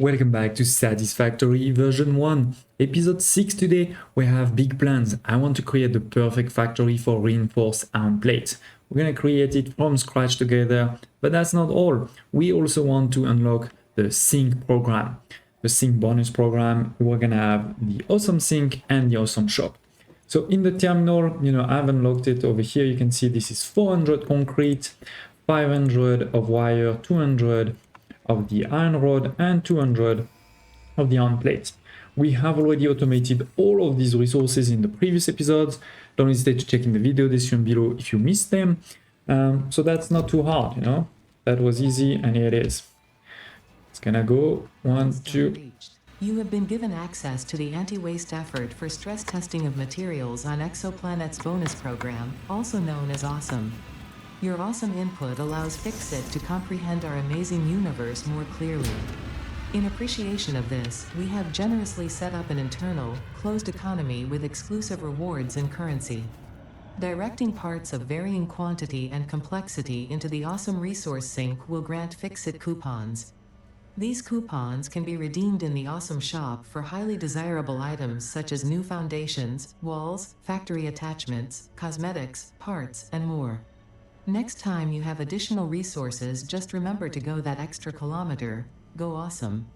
Welcome back to Satisfactory version 1, episode 6 today. We have big plans. I want to create the perfect factory for reinforced iron plates. We're going to create it from scratch together, but that's not all. We also want to unlock the sync program. The sync bonus program, we're going to have the awesome sync and the awesome shop. So in the terminal, I've unlocked it over here. You can see this is 400 concrete, 500 of wire, 200 of the iron rod, and 200 of the iron plate. We have already automated all of these resources in the previous episodes. Don't hesitate to check in the video description below if you missed them. So that's not too hard, That was easy, and here it is. It's gonna go 1, 2. You have been given access to the anti-waste effort for stress testing of materials on Exoplanet's bonus program, also known as Awesome. Your awesome input allows Fixit to comprehend our amazing universe more clearly. In appreciation of this, we have generously set up an internal, closed economy with exclusive rewards in currency. Directing parts of varying quantity and complexity into the awesome resource sink will grant Fixit coupons. These coupons can be redeemed in the Awesome Shop for highly desirable items such as new foundations, walls, factory attachments, cosmetics, parts, and more. Next time you have additional resources, just remember to go that extra kilometer. Go awesome.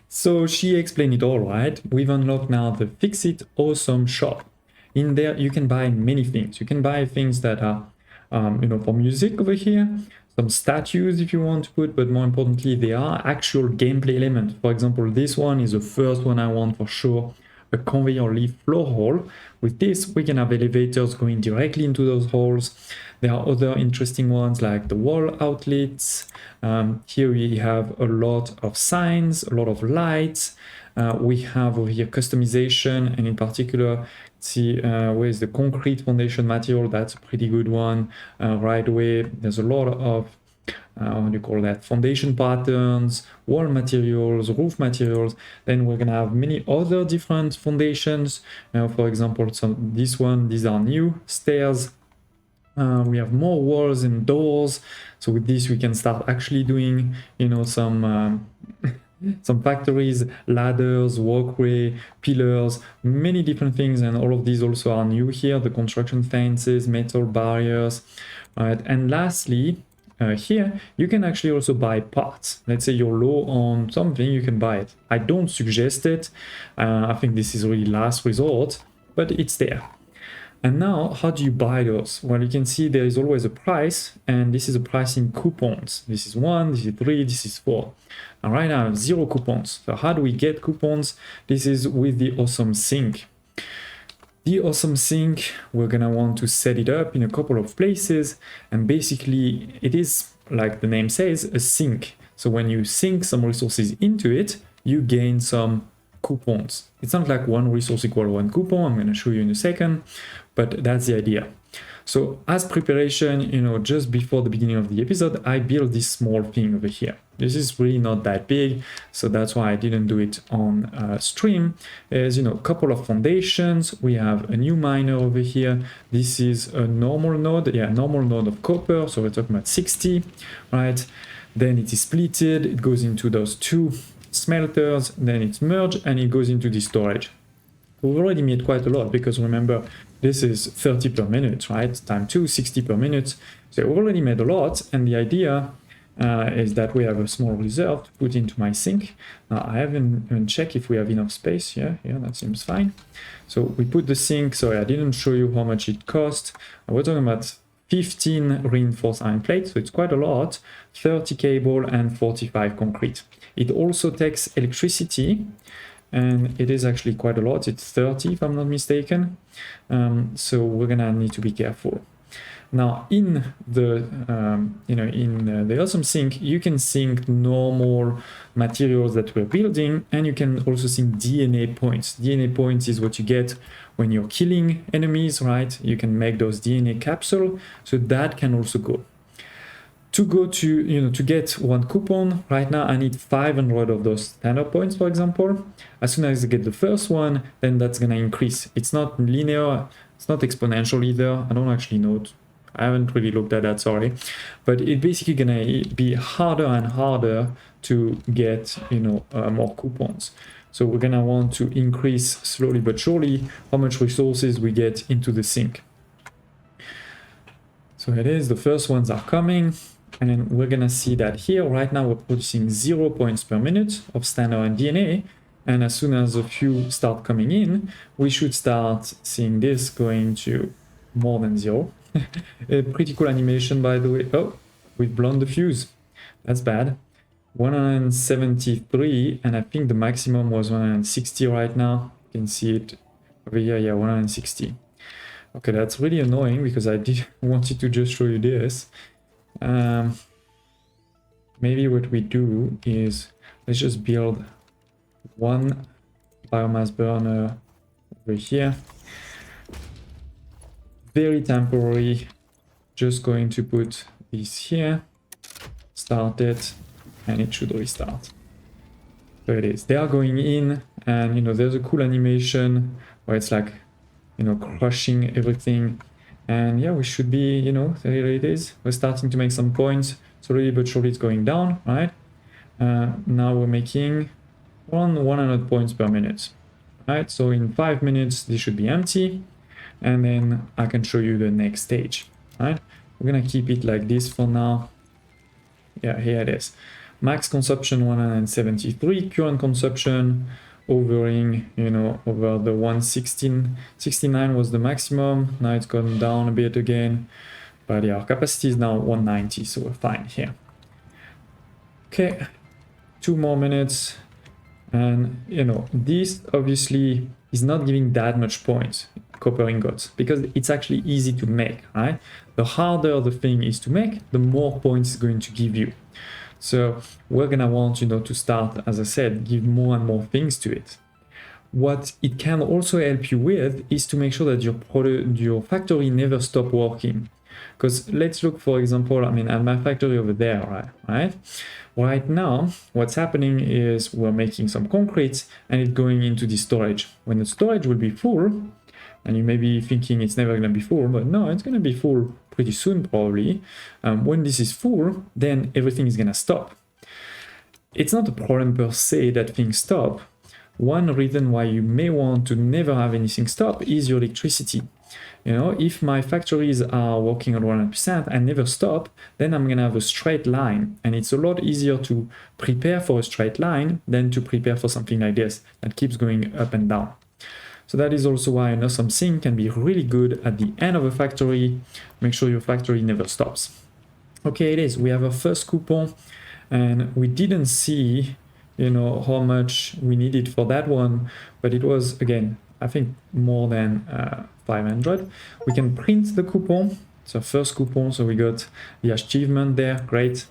So she explained it all, right? We've unlocked now the Fixit Awesome Shop. In there, you can buy many things. You can buy things that are, for music over here, some statues if you want to put, but more importantly, there are actual gameplay elements. For example, this one is the first one I want for sure. A conveyor leaf floor hole. With this, we can have elevators going directly into those holes. There are other interesting ones like the wall outlets. Here we have a lot of signs, a lot of lights. We have over here customization, and in particular, see where is the concrete foundation material. That's a pretty good one. Right away, there's a lot of what do you call that, foundation patterns, wall materials, roof materials. Then we're gonna have many other different foundations. For example, these are new stairs. We have more walls and doors. So with this, we can start actually doing, some factories, ladders, walkway, pillars, many different things. And all of these also are new here. The construction fences, metal barriers. All right. And lastly, here, you can actually also buy parts. Let's say you're low on something, you can buy it. I don't suggest it. I think this is really last resort, but it's there. And now, how do you buy those? Well, you can see there is always a price, and this is a price in coupons. This is 1, this is 3, this is 4. And right now, I have 0 coupons. So how do we get coupons? This is with the awesome sync. The awesome sync, we're gonna want to set it up in a couple of places, and basically it is, like the name says, a sync. So when you sync some resources into it, you gain some coupons. It's not like one resource equal 1 coupon. I'm gonna show you in a second, but that's the idea. So as preparation, just before the beginning of the episode, I built this small thing over here. This is really not that big, so that's why I didn't do it on stream. There's, a couple of foundations. We have a new miner over here. This is a normal node, normal node of copper. So we're talking about 60, right? Then it is splitted. It goes into those 2 smelters. Then it's merged and it goes into the storage. We've already made quite a lot because remember, this is 30 per minute, right? Time 2, 60 per minute. So we've already made a lot, and the idea is that we have a small reserve to put into my sink. Now I haven't even checked if we have enough space. Yeah, that seems fine. So we put the sink. Sorry, I didn't show you how much it cost. We're talking about 15 reinforced iron plates, so it's quite a lot. 30 cable and 45 concrete. It also takes electricity, and it is actually quite a lot. It's 30 if I'm not mistaken. So we're gonna need to be careful. Now in the the awesome sync, you can sync normal materials that we're building, and you can also sync DNA points. DNA points is what you get when you're killing enemies, right? You can make those DNA capsule, so that can also go. To go to, to get 1 coupon, right now I need 500 of those standard points, for example. As soon as I get the first one, then that's gonna increase. It's not linear, it's not exponential either. I don't actually know. I haven't really looked at that, sorry. But it's basically gonna be harder and harder to get, you know, more coupons. So we're gonna want to increase slowly but surely how much resources we get into the sink. So it is, the first ones are coming, and we're gonna see that here right now we're producing 0 points per minute of standard and DNA, and as soon as a few start coming in, we should start seeing this going to more than 0. A pretty cool animation, by the way. Oh, we've blown the fuse. That's bad. 173, and I think the maximum was 160 right now. You can see it over here, yeah, 160. Okay, that's really annoying because I did wanted to just show you this. Maybe what we do is let's just build one biomass burner over here. Very temporary. Just going to put this here, start it, and it should restart. There it is. They are going in, and you know, there's a cool animation where it's like, you know, crushing everything. And yeah, we should be, you know, there it is. We're starting to make some points. Slowly but surely it's going down, right? Now we're making 100 points per minute, right? So in 5 minutes, this should be empty. And then I can show you the next stage, right? We're gonna keep it like this for now. Yeah, here it is. Max consumption 173, current consumption hovering, you know, over the 116, 69 was the maximum. Now it's gone down a bit again, but yeah, our capacity is now 190, so we're fine here. Okay, 2 more minutes, and you know, this obviously is not giving that much points, copper ingots, because it's actually easy to make, right? The harder the thing is to make, the more points it's going to give you. So we're gonna want, you know, to start, as I said, give more and more things to it. What it can also help you with is to make sure that your factory never stop working. Because let's look, for example, I mean, at my factory over there, right? Right now, what's happening is we're making some concrete and it's going into the storage. When the storage will be full, and you may be thinking it's never gonna be full, but no, it's gonna be full pretty soon probably. When this is full, then everything is gonna stop. It's not a problem per se that things stop. One reason why you may want to never have anything stop is your electricity. You know, if my factories are working on 100% and never stop, then I'm gonna have a straight line, and it's a lot easier to prepare for a straight line than to prepare for something like this that keeps going up and down. So that is also why an awesome sink can be really good at the end of a factory. Make sure your factory never stops. Okay, it is. We have our first coupon, and we didn't see, you know, how much we needed for that one, but it was, again, I think more than 500. We can print the coupon. It's our first coupon, so we got the achievement there. Great.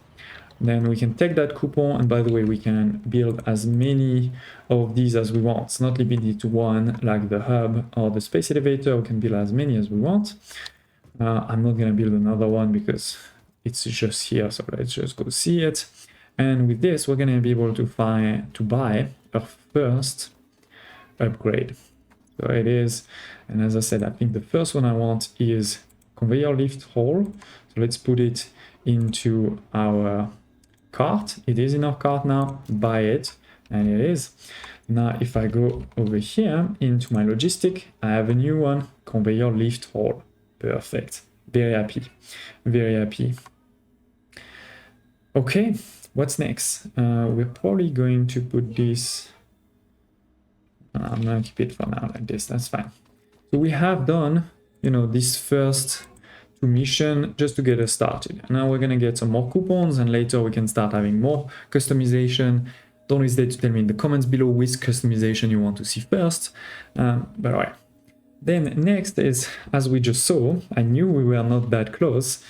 Then we can take that coupon, and by the way, we can build as many of these as we want. It's not limited to one, like the hub or the space elevator. We can build as many as we want. I'm not gonna build another one because it's just here, so let's just go see it. And with this, we're gonna be able to buy our first upgrade. So it is, and as I said, I think the first one I want is conveyor lift hall. So let's put it into our cart. It is in our cart now. Buy it, and it is. Now if I go over here into my logistic, I have a new one, conveyor lift hall. Perfect. Very happy, very happy. Okay, what's next? We're probably going to put this, I'm gonna keep it for now like this, that's fine. So we have done, you know, this first 2 mission just to get us started. Now we're gonna get some more coupons, and later we can start having more customization. Don't hesitate to tell me in the comments below which customization you want to see first. But all right. Then next is, as we just saw, I knew we were not that close,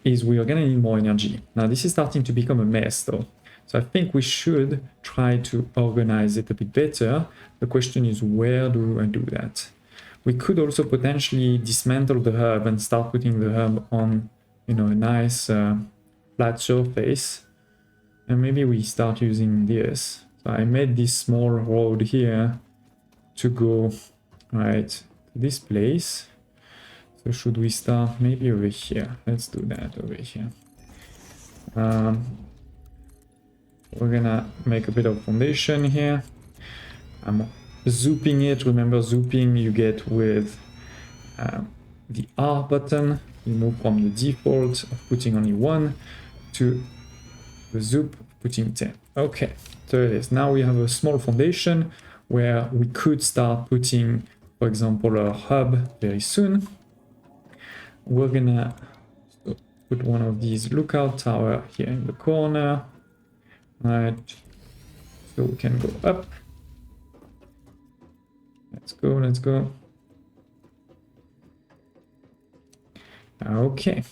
is we are gonna need more energy. Now this is starting to become a mess though. So I think we should try to organize it a bit better. The question is, where do I do that? We could also potentially dismantle the hub and start putting the hub on, you know, a nice flat surface. And maybe we start using this. So I made this small road here to go right to this place. So should we start maybe over here? Let's do that over here. We're gonna make a bit of foundation here. I'm zooping it. Remember, zooping you get with the R button. You move from the default of putting only 1 to the zoop of putting 10. Okay, so it is. Now we have a small foundation where we could start putting, for example, a hub very soon. We're gonna put one of these lookout tower here in the corner. Right, so we can go up. Let's go, let's go. Okay.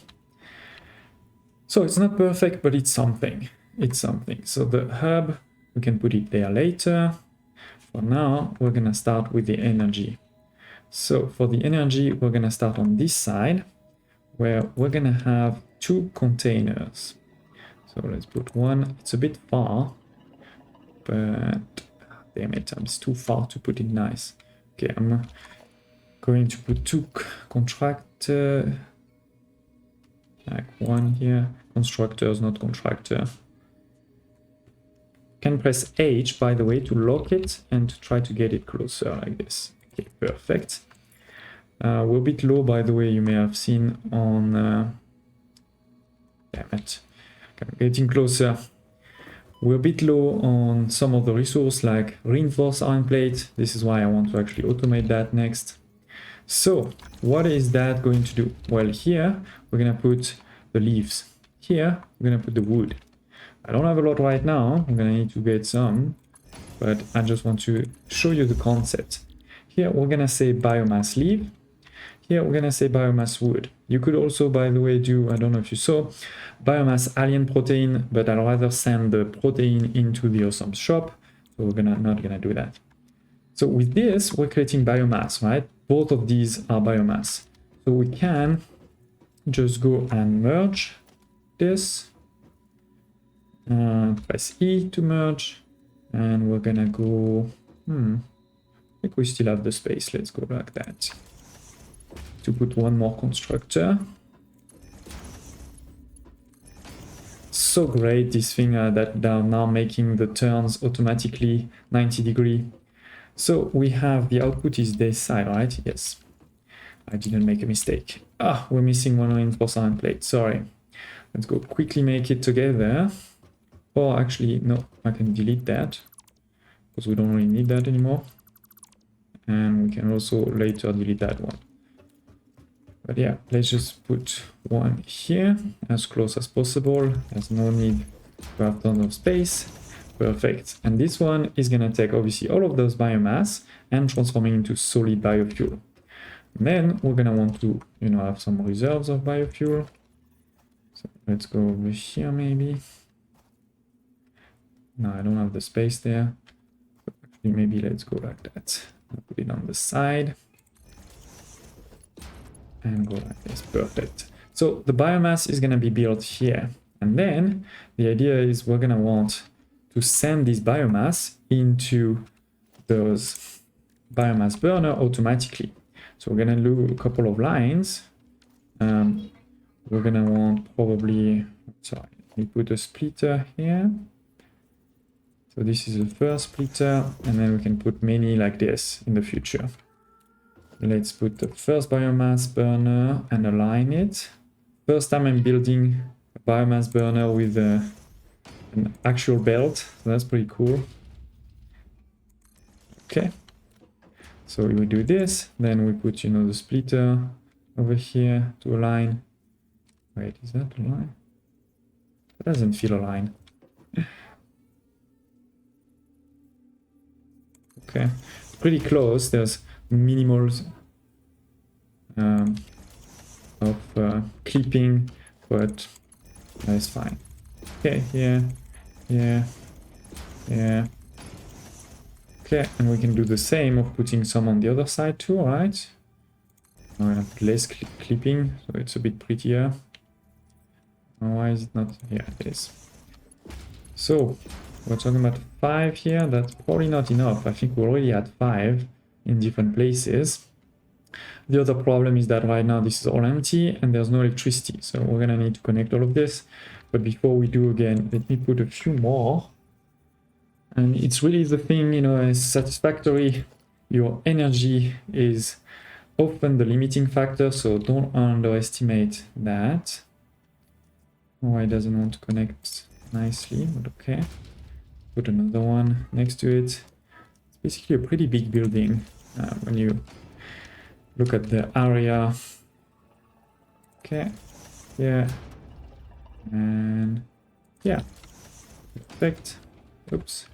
So it's not perfect, but it's something. It's something. So the hub, we can put it there later. For now, we're gonna start with the energy. So for the energy, we're gonna start on this side, where we're gonna have 2 containers. So let's put one. It's a bit far, but damn it, it's too far to put it nice. Okay, I'm going to put 2 contractor, like 1 here. Constructors, not contractor. Can press H, by the way, to lock it and to try to get it closer like this. Okay, perfect. We're a bit low, by the way, you may have seen on... damn it. Okay, getting closer. We're a bit low on some of the resource like reinforced iron plate. This is why I want to actually automate that next. So what is that going to do? Well, here we're going to put the leaves. Here we're going to put the wood. I don't have a lot right now. I'm going to need to get some, but I just want to show you the concept. Here we're going to say biomass leaf. Here we're going to say biomass wood. You could also, by the way, do, I don't know if you saw, biomass alien protein, but I'd rather send the protein into the awesome shop. So we're not gonna do that. So with this, we're creating biomass, right? Both of these are biomass. So we can just go and merge this. Press E to merge. And we're gonna go, I think we still have the space. Let's go like that. To put one more constructor. So great, this thing that they are now making the turns automatically 90 degree. So we have the output is this side, right? Yes. I didn't make a mistake. Ah, we're missing one reinforced iron plate. Sorry. Let's go quickly make it together. Or actually, no, I can delete that because we don't really need that anymore. And we can also later delete that one. But yeah, let's just put one here as close as possible. There's no need to have tons of space. Perfect. And this one is going to take obviously all of those biomass and transform it into solid biofuel. And then we're going to want to, have some reserves of biofuel. So let's go over here maybe. No, I don't have the space there. So actually, maybe let's go like that. I'll put it on the side. And go like this. Perfect. So the biomass is going to be built here. And then the idea is we're going to want to send this biomass into those biomass burner automatically. So we're going to do a couple of lines. We're going to want probably, sorry, let me put a splitter here. So this is the first splitter, and then we can put many like this in the future. Let's put the first biomass burner and align it. First time I'm building a biomass burner with an actual belt, so that's pretty cool. Okay, so we do this, then we put, the splitter over here to align. Wait, is that a line? That doesn't feel a line. Okay, it's pretty close. There's minimals of clipping, but that's fine. Okay, yeah. Okay, and we can do the same of putting some on the other side too, right? I'm gonna put less clipping, so it's a bit prettier. Why is it not? Yeah, it is. So we're talking about 5 here. That's probably not enough. I think we already had 5 in different places. The other problem is that right now this is all empty and there's no electricity. So we're gonna need to connect all of this. But before we do, again, let me put a few more And it's really the thing, you know, as Satisfactory, your energy is often the limiting factor, so don't underestimate that. Oh, it doesn't want to connect nicely, but okay. Put another one next to it. It's basically a pretty big building when you look at the area. Okay, yeah, and yeah, perfect. Oops.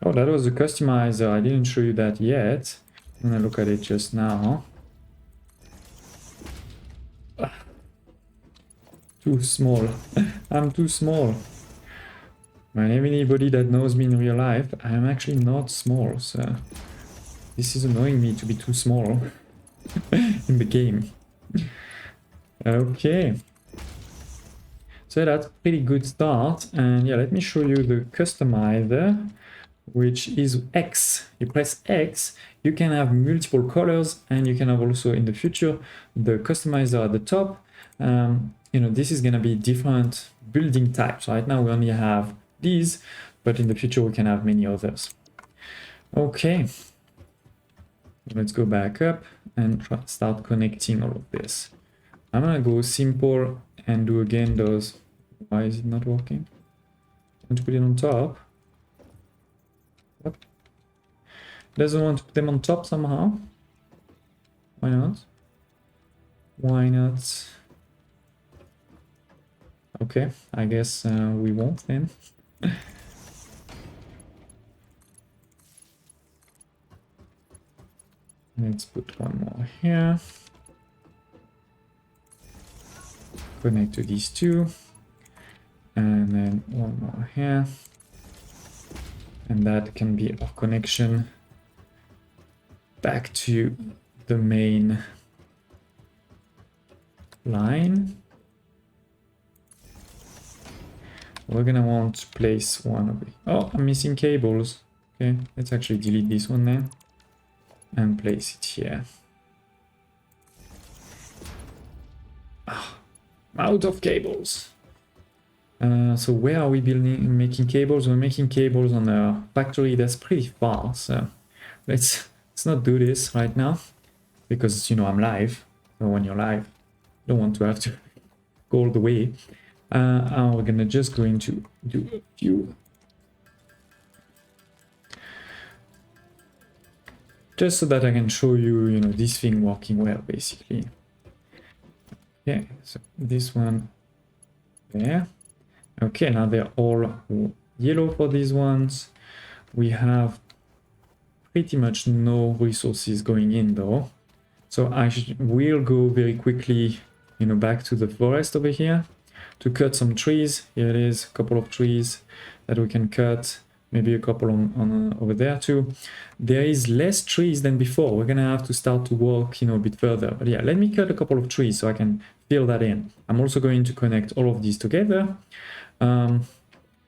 Oh, that was the customizer. I didn't show you that yet. I'm gonna look at it just now. Too small. I'm too small. When anybody that knows me in real life, I'm actually not small, so this is annoying me to be too small in the game. Okay. So that's a pretty good start. And yeah, let me show you the customizer, which is X. You press X, you can have multiple colors, and you can have also in the future the customizer at the top. You know, this is going to be different building types. Right now we only have these, but in the future we can have many others. Okay, let's go back up and start connecting all of this. I'm gonna go simple and do again those. Why is it not working? I want to put it on top. Yep. Doesn't want to put them on top somehow. Why not? Why not? Okay, I guess we won't then. Let's put one more here. Connect to these two. And then one more here. And that can be our connection back to the main line. We're gonna want to place one of it. Oh, I'm missing cables. Okay, let's actually delete this one then and place it here. Ah, I'm out of cables. So where are we making cables? We're making cables on a factory that's pretty far. So let's not do this right now because, you know, I'm live. So when you're live, you don't want to have to go all the way. We're gonna just going to do a few, just so that I can show you, you know, this thing working well, basically. Okay, so this one there. Okay, now they're all yellow for these ones. We have pretty much no resources going in though. So I will go very quickly, you know, back to the forest over here to cut some trees. Here it is, a couple of trees that we can cut, maybe a couple on over there too. There is less trees than before. We're gonna have to start to walk, you know, a bit further. But yeah, let me cut a couple of trees so I can fill that in. I'm also going to connect all of these together. And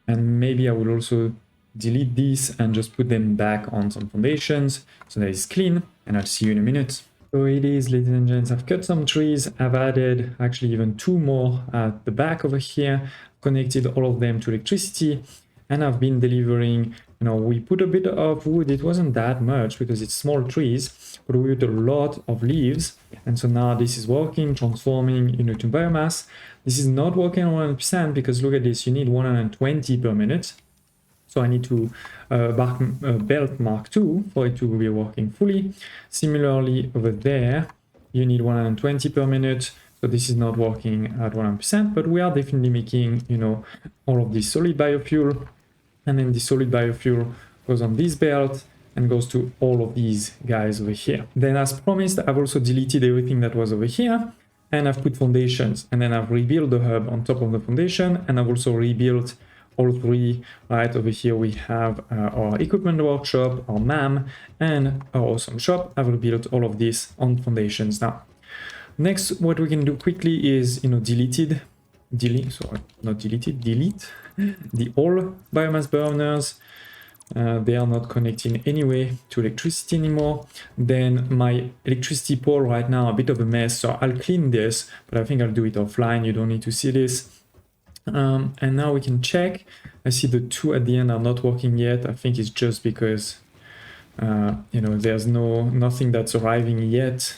maybe I will also delete these and just put them back on some foundations so that it's clean, and I'll see you in a minute. So it is, ladies and gents, I've cut some trees. I've added actually even two more at the back over here, connected all of them to electricity, and I've been delivering, you know, we put a bit of wood. It wasn't that much because it's small trees, but we put a lot of leaves. And so now this is working, transforming, you know, to biomass. This is not working 100% because look at this, you need 120 per minute. So I need to belt Mark 2 for it to be working fully. Similarly over there, you need 120 per minute. So this is not working at 100%, but we are definitely making, you know, all of this solid biofuel. And then the solid biofuel goes on this belt and goes to all of these guys over here. Then as promised, I've also deleted everything that was over here. And I've put foundations, and then I've rebuilt the hub on top of the foundation, and I've also rebuilt all three. Right over here we have our equipment workshop, our MAM, and our awesome shop. I've rebuilt all of this on foundations now. Next, what we can do quickly is, you know, delete the all biomass burners. They are not connecting anyway to electricity anymore. Then my electricity pole right now a bit of a mess, so I'll clean this, but I think I'll do it offline. You don't need to see this. And now we can check I see the 2 at the end are not working yet. I think it's just because you know, there's nothing that's arriving yet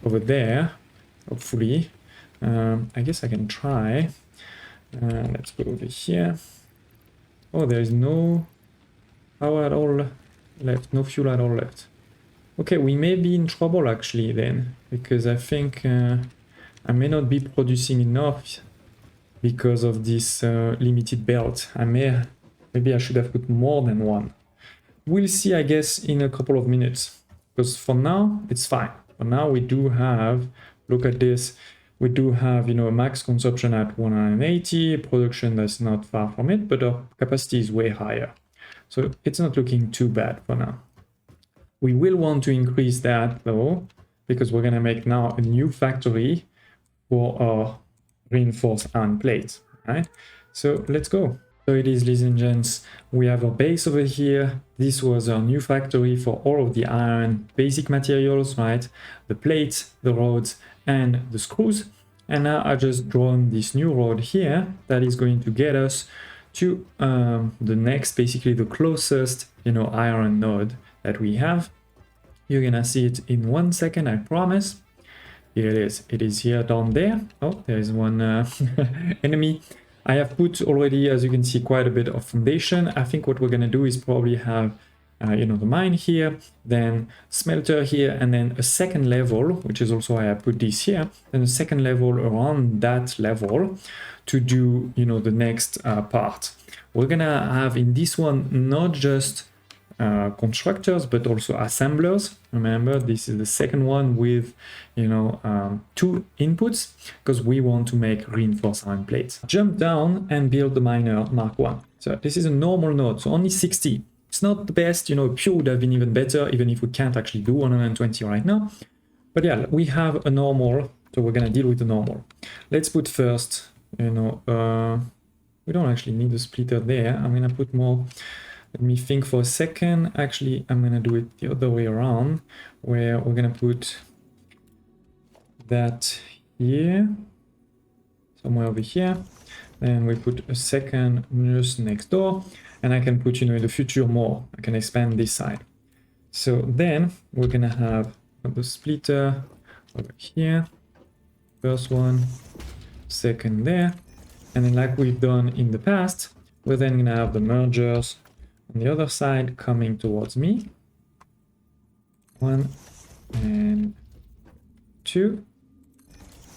over there, hopefully. I guess I can try. Let's go over here. Oh, there is no power at all left, no fuel at all left. Okay, we may be in trouble actually then, because I think I may not be producing enough because of this limited belt. Maybe I should have put more than one. We'll see, I guess, in a couple of minutes, because for now it's fine. For now we do have, look at this, we do have, you know, a max consumption at 180, production that's not far from it, but our capacity is way higher. So it's not looking too bad for now. We will want to increase that though, because we're gonna make now a new factory for our reinforced iron plates, right? So let's go. So it is, ladies and gents, we have our base over here. This was our new factory for all of the iron basic materials, right? The plates, the rods, and the screws. And now I just drawn this new rod here that is going to get us to the next, basically the closest, you know, iron node that we have. You're gonna see it in 1 second, I promise. Here it is. It is here down there. Oh, there is one enemy. I have put already, as you can see, quite a bit of foundation. I think what we're gonna do is probably have, you know, the mine here, then smelter here, and then a second level, which is also why I put this here, and a second level around that level to do, you know, the next part. We're gonna have in this one not just constructors but also assemblers. Remember, this is the second one with, you know, 2 inputs, because we want to make reinforced iron plates. Jump down and build the miner Mark 1. So this is a normal node, so only 60. It's not the best, you know, pure would have been even better, even if we can't actually do 120 right now. But yeah, we have a normal, so we're gonna deal with the normal. Let's put first, you know, we don't actually need a splitter there. I'm gonna put more. Let me think for a second. Actually, I'm gonna do it the other way around, where we're gonna put that here, somewhere over here. Then we put a second just next door, and I can put, you know, in the future more. I can expand this side. So then we're gonna have the splitter over here. First one, second there. And then like we've done in the past, we're then gonna have the mergers on the other side coming towards me. 1 and 2.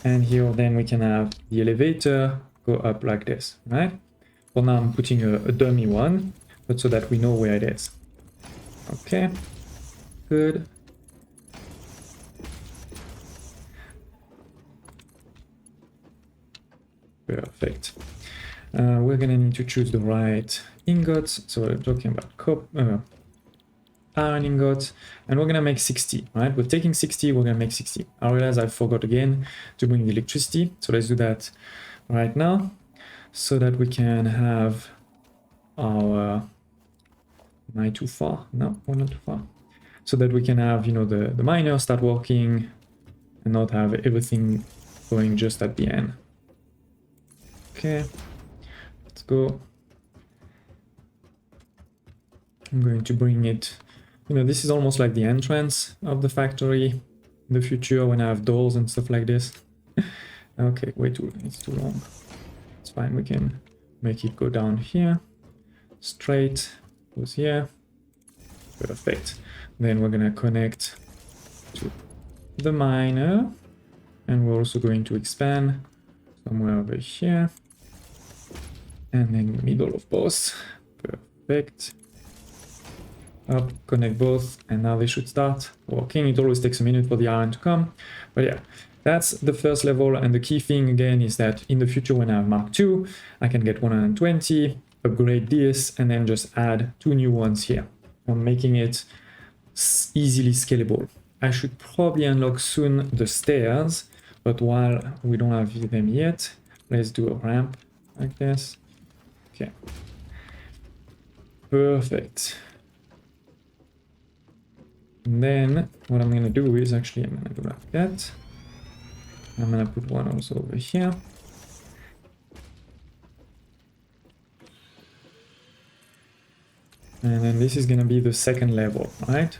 And here then we can have the elevator go up like this, right? For now I'm putting a dummy one, but so that we know where it is. Okay, good. Perfect. We're gonna need to choose the right ingots. So we're talking about iron ingots, and we're gonna make 60, right? We're taking 60, we're gonna make 60. I realize I forgot again to bring the electricity. So let's do that right now, so that we can have our, am I too far? No, we're not too far. So that we can have, you know, the miner start working and not have everything going just at the end. Okay, let's go. I'm going to bring it, you know, this is almost like the entrance of the factory in the future when I have doors and stuff like this. Okay, it's too long. It's fine, we can make it go down here, straight, goes here. Perfect. Then we're gonna connect to the miner, and we're also going to expand somewhere over here, and then middle of both. Perfect. Up, connect both, and now they should start working. It always takes a minute for the iron to come, but yeah, that's the first level. And the key thing again is that in the future when I have Mark II, I can get 120, upgrade this, and then just add 2 new ones here. I'm making it easily scalable. I should probably unlock soon the stairs, but while we don't have them yet, let's do a ramp like this. Okay, perfect. And then what I'm gonna do is actually I'm gonna go like that. I'm gonna put one also over here. And then this is gonna be the second level, right?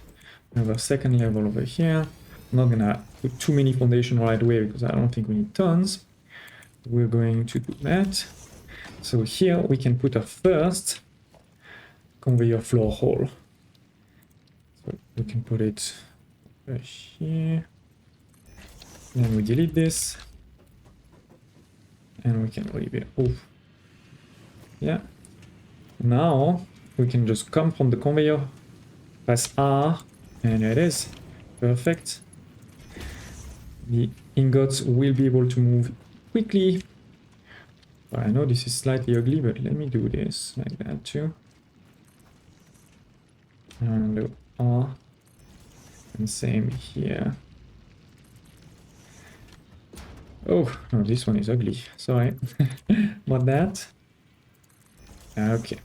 We have a second level over here. I'm not gonna put too many foundation right away because I don't think we need tons. We're going to do that. So here we can put a first conveyor floor hole. So we can put it right here. Then we delete this. And we can leave it. Oh, yeah. Now we can just come from the conveyor, press R, and there it is. Perfect. The ingots will be able to move quickly. Well, I know this is slightly ugly, but let me do this like that too. And do R. And same here. Oh, no, this one is ugly. Sorry about that. Okay.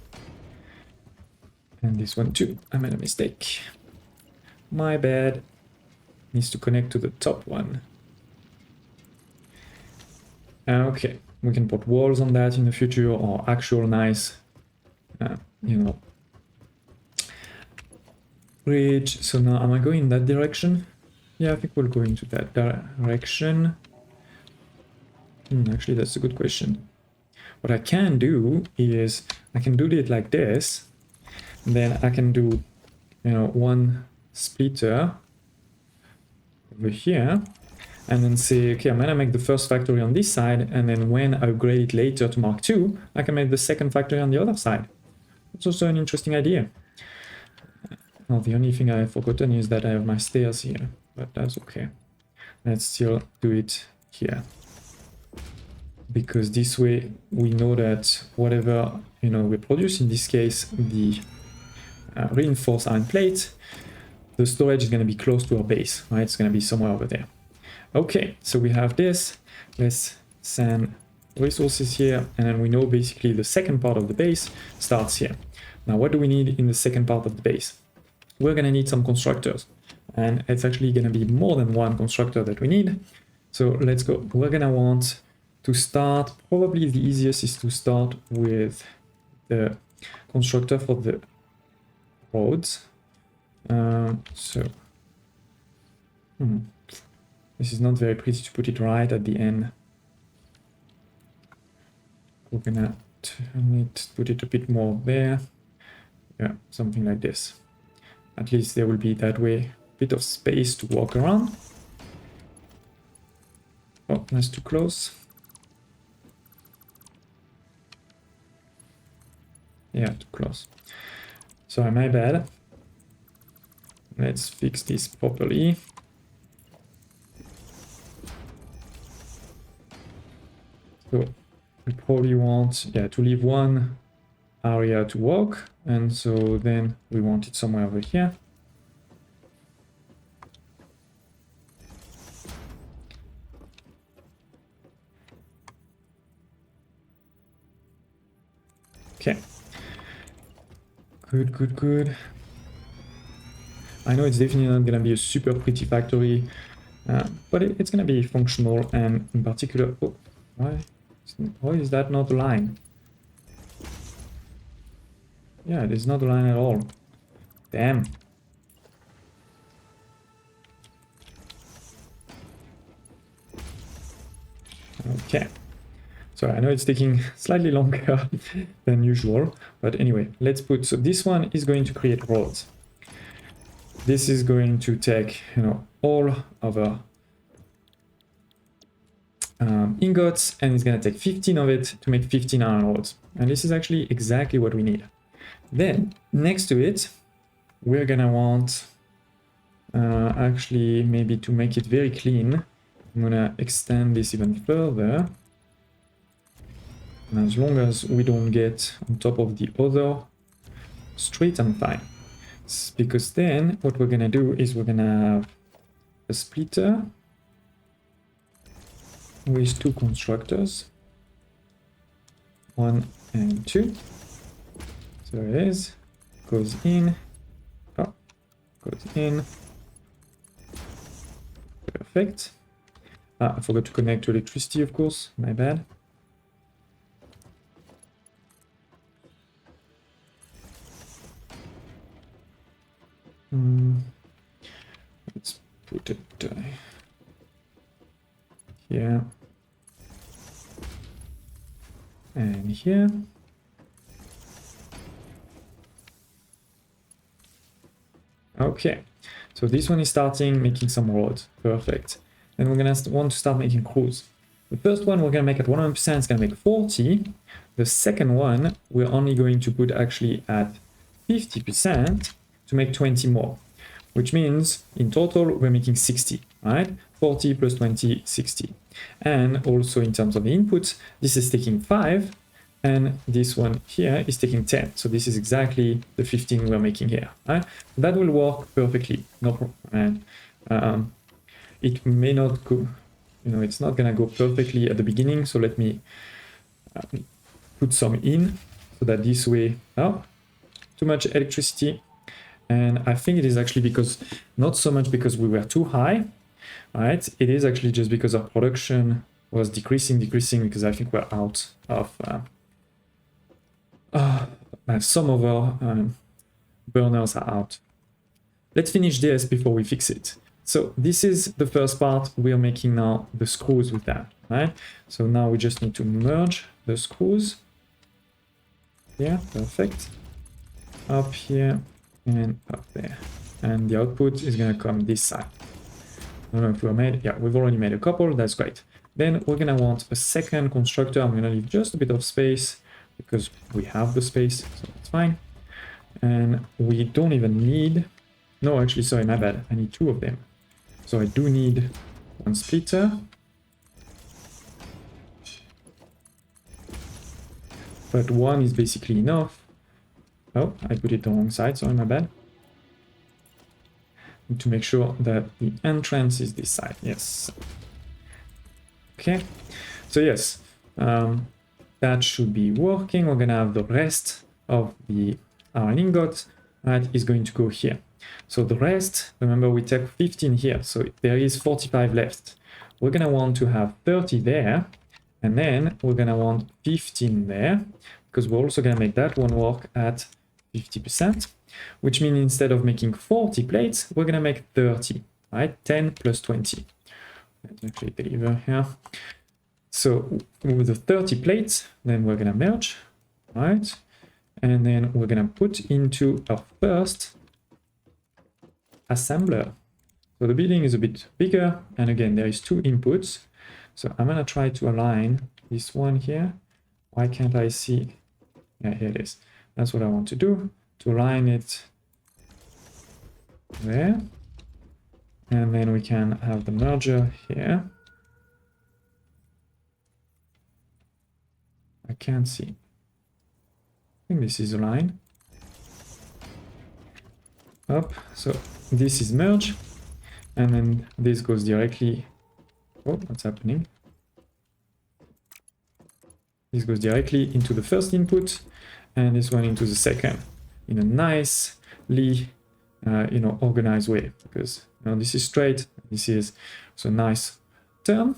And this one too. I made a mistake. My bad. Needs to connect to the top one. Okay. We can put walls on that in the future, or actual nice, you know, bridge. So now, am I going in that direction? Yeah, I think we'll go into that direction. Actually, that's a good question. What I can do is I can do it like this. Then I can do, you know, one splitter over here. And then say, okay, I'm gonna make the first factory on this side, and then when I upgrade it later to Mark II, I can make the second factory on the other side. It's also an interesting idea. Well, the only thing I've forgotten is that I have my stairs here, but that's okay. Let's still do it here. Because this way we know that whatever, you know, we produce, in this case, the reinforced iron plate, the storage is gonna be close to our base, right? It's gonna be somewhere over there. Okay, so we have this. Let's send resources here, and then we know basically the second part of the base starts here. Now, what do we need in the second part of the base? We're gonna need some constructors, and it's actually gonna be more than one constructor that we need. So let's go. We're gonna want to start, probably the easiest is to start with the constructor for the roads. This is not very pretty to put it right at the end. We're gonna turn it, put it a bit more there. Yeah, something like this. At least there will be that way a bit of space to walk around. Oh, that's too close. Yeah, too close. Sorry, my bad. Let's fix this properly. So we probably want, yeah, to leave one area to walk, and so then we want it somewhere over here. Okay. Good, good, good. I know it's definitely not gonna be a super pretty factory, but it's gonna be functional, and in particular, oh, why is that not a line? Yeah, it is not a line at all. Damn. Okay. So I know it's taking slightly longer than usual, but anyway, let's put, so this one is going to create roads. This is going to take, you know, all of our ingots, and it's going to take 15 of it to make 15 iron rods. And this is actually exactly what we need. Then, next to it, we're going to want, actually, maybe to make it very clean, I'm going to extend this even further. And as long as we don't get on top of the other street, I'm fine. Because then what we're going to do is we're going to have a splitter with two constructors, 1 and 2. So there it is, goes in, oh, goes in, perfect. I forgot to connect to electricity, of course, my bad. Let's put it here and here. Okay, so this one is starting making some roads. Perfect. Then we're gonna want to start making crews. The first one we're gonna make at 100%, it's gonna make 40. The second one we're only going to put actually at 50% to make 20 more, which means in total we're making 60, right? 40 plus 20, 60. And also in terms of the inputs, this is taking 5, and this one here is taking 10. So this is exactly the 15 we're making here, right? That will work perfectly, no problem. And it may not go, you know, it's not gonna go perfectly at the beginning. So let me put some in so that this way, oh, too much electricity. And I think it is actually because, not so much because we were too high, right? It is actually just because our production was decreasing because I think we're out of some of our burners are out. Let's finish this before we fix it. So this is the first part. We are making now the screws with that, right? So now we just need to merge the screws. Yeah, perfect. Up here and up there. And the output is gonna come this side. I don't know if we made, yeah, we've already made a couple, that's great. Then we're gonna want a second constructor. I'm gonna leave just a bit of space because we have the space, so that's fine. And we don't even need, no, actually, sorry, my bad. I need 2 of them. So I do need 1 splitter. But 1 is basically enough. Oh, I put it the wrong side, sorry, my bad. Need to make sure that the entrance is this side, yes. Okay, so yes, that should be working. We're gonna have the rest of the iron ingot that is going to go here. So the rest, remember we take 15 here, so there is 45 left. We're gonna want to have 30 there, and then we're gonna want 15 there, because we're also gonna make that one work at 50%, which means instead of making 40 plates, we're gonna make 30, right? 10 plus 20. Let's actually deliver here. So with the 30 plates, then we're gonna merge, right? And then we're gonna put into our first assembler. So the building is a bit bigger, and again, there is 2 inputs. So I'm gonna try to align this one here. Why can't I see? Yeah, here it is. That's what I want to do, to align it there. And then we can have the merger here. I can't see. I think this is a line. Up, so this is merge, and then this goes directly, oh, what's happening? This goes directly into the first input, and this one into the second, in a nicely, organized way, because this is straight, this is so nice turn,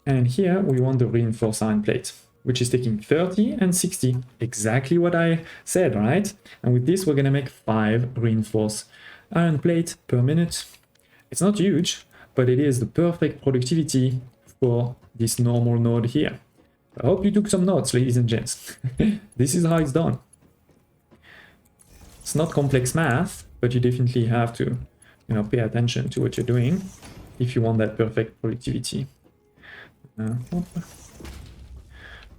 and here we want the reinforced iron plate, which is taking 30 and 60, exactly what I said, right? And with this, we're gonna make 5 reinforced iron plate per minute. It's not huge, but it is the perfect productivity for this normal node here. I hope you took some notes, ladies and gents. This is how it's done. It's not complex math, but you definitely have to, pay attention to what you're doing if you want that perfect productivity.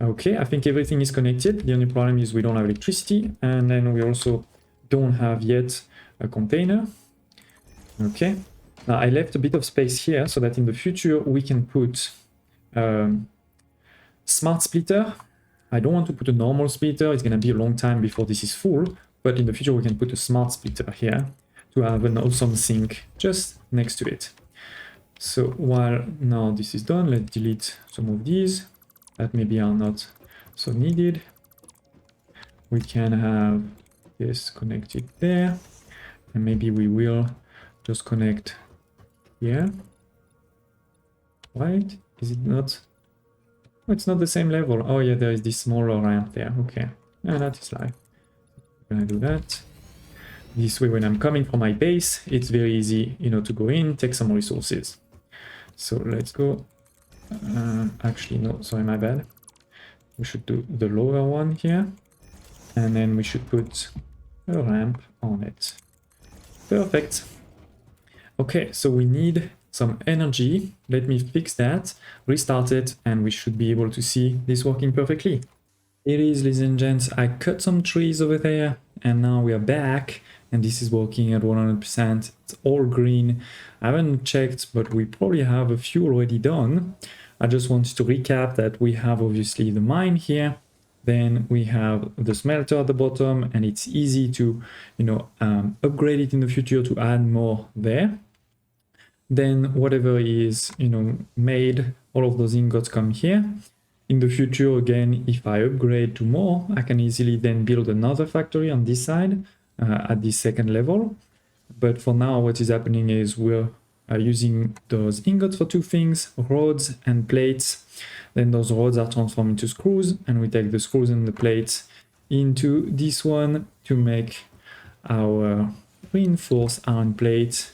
Okay, I think everything is connected. The only problem is we don't have electricity, and then we also don't have yet a container. Okay, now I left a bit of space here so that in the future we can put smart splitter. I don't want to put a normal splitter, it's going to be a long time before this is full, but in the future we can put a smart splitter here to have an awesome sink just next to it. So while now this is done, let's delete some of these that maybe are not so needed. We can have this connected there, and maybe we will just connect here. Right? Is it not? Oh, it's not the same level. Oh yeah, there is this smaller ramp there. Okay, yeah, that is live. We're gonna do that. This way, when I'm coming from my base, it's very easy, you know, to go in, take some resources. So let's go. Actually, no, sorry, my bad. We should do the lower one here. And then we should put a ramp on it. Perfect. Okay, so we need some energy. Let me fix that, restart it, and we should be able to see this working perfectly. It is, ladies and gents, I cut some trees over there, and now we are back, and this is working at 100%. It's all green. I haven't checked, but we probably have a few already done. I just wanted to recap that we have obviously the mine here, then we have the smelter at the bottom, and it's easy to, you know, upgrade it in the future to add more there. Then whatever is, you know, made, all of those ingots come here. In the future, again, if I upgrade to more, I can easily then build another factory on this side at the second level. But for now, what is happening is we're using those ingots for two things, rods and plates. Then those rods are transformed into screws, and we take the screws and the plates into this one to make our reinforced iron plates.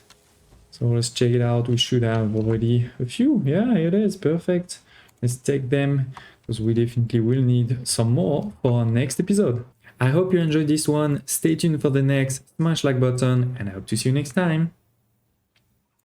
So let's check it out. We should have already a few. Yeah, it is perfect. Let's take them because we definitely will need some more for our next episode. I hope you enjoyed this one. Stay tuned for the next. Smash like button, and I hope to see you next time.